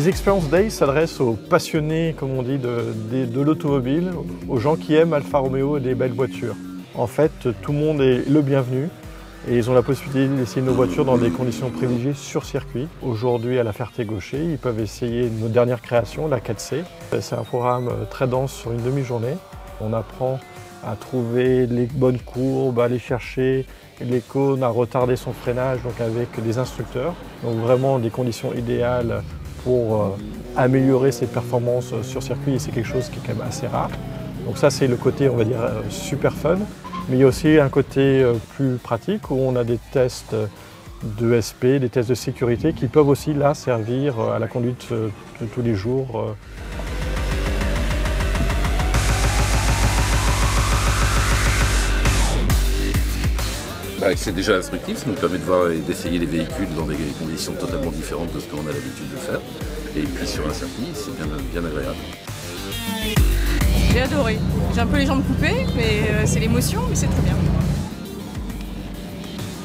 Les Experience Days s'adressent aux passionnés, comme on dit, de l'automobile, aux gens qui aiment Alfa Romeo et des belles voitures. En fait, tout le monde est le bienvenu et ils ont la possibilité d'essayer nos voitures dans des conditions privilégiées sur circuit. Aujourd'hui, à la Ferté-Gaucher, ils peuvent essayer nos dernières créations, la 4C. C'est un programme très dense sur une demi-journée. On apprend à trouver les bonnes courbes, à aller chercher les cônes, à retarder son freinage donc avec des instructeurs. Donc vraiment des conditions idéales pour améliorer ses performances sur circuit et c'est quelque chose qui est quand même assez rare. Donc ça c'est le côté on va dire super fun, mais il y a aussi un côté plus pratique où on a des tests de SP, des tests de sécurité qui peuvent aussi là servir à la conduite de tous les jours. C'est déjà instructif, ça nous permet de voir et d'essayer les véhicules dans des conditions totalement différentes de ce qu'on a l'habitude de faire. Et puis sur un circuit, c'est bien agréable. J'ai adoré. J'ai un peu les jambes coupées, mais c'est l'émotion, mais c'est très bien.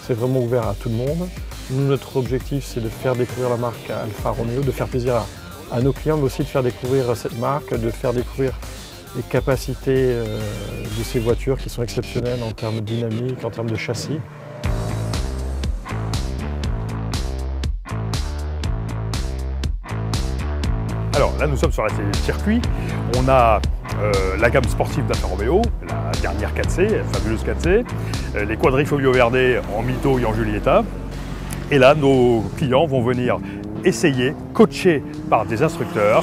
C'est vraiment ouvert à tout le monde. Nous, notre objectif, c'est de faire découvrir la marque Alfa Romeo, de faire plaisir à nos clients, mais aussi de faire découvrir cette marque, de faire découvrir les capacités de ces voitures qui sont exceptionnelles en termes de dynamique, en termes de châssis. Alors là nous sommes sur la circuit, on a la gamme sportive d'Alfa Romeo, la dernière 4C, la fabuleuse 4C, les Quadrifoglio Verde en Mito et en Giulietta. Et là nos clients vont venir essayer, coachés par des instructeurs,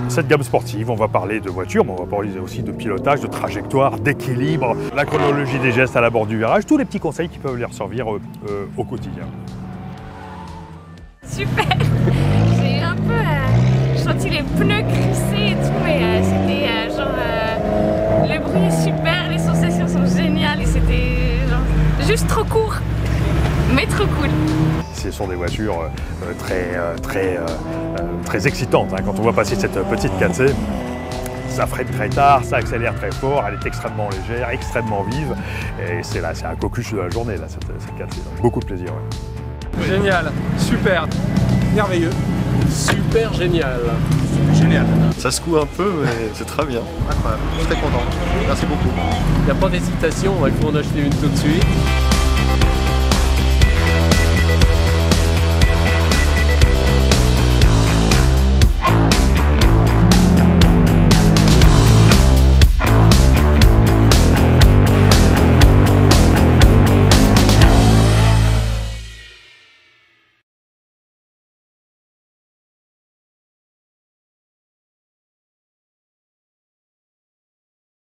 cette gamme sportive. On va parler de voiture, mais on va parler aussi de pilotage, de trajectoire, d'équilibre, la chronologie des gestes à la bord du virage, tous les petits conseils qui peuvent leur servir au quotidien. Super. J'ai eu un peu senti les pneus crisser et tout, mais c'était le bruit est super, les sensations sont géniales et c'était juste trop court, mais trop cool. Ce sont des voitures très excitantes. Quand on voit passer cette petite 4C, ça freine très tard, ça accélère très fort, elle est extrêmement légère, extrêmement vive. Et c'est un coqueluche de la journée, là, cette 4C. Donc, beaucoup de plaisir. Ouais. Génial, super, merveilleux, super génial. Génial. Ça secoue un peu, mais c'est très bien. Incroyable. Je suis très content. Merci beaucoup. Il n'y a pas d'hésitation, il faut en acheter une tout de suite.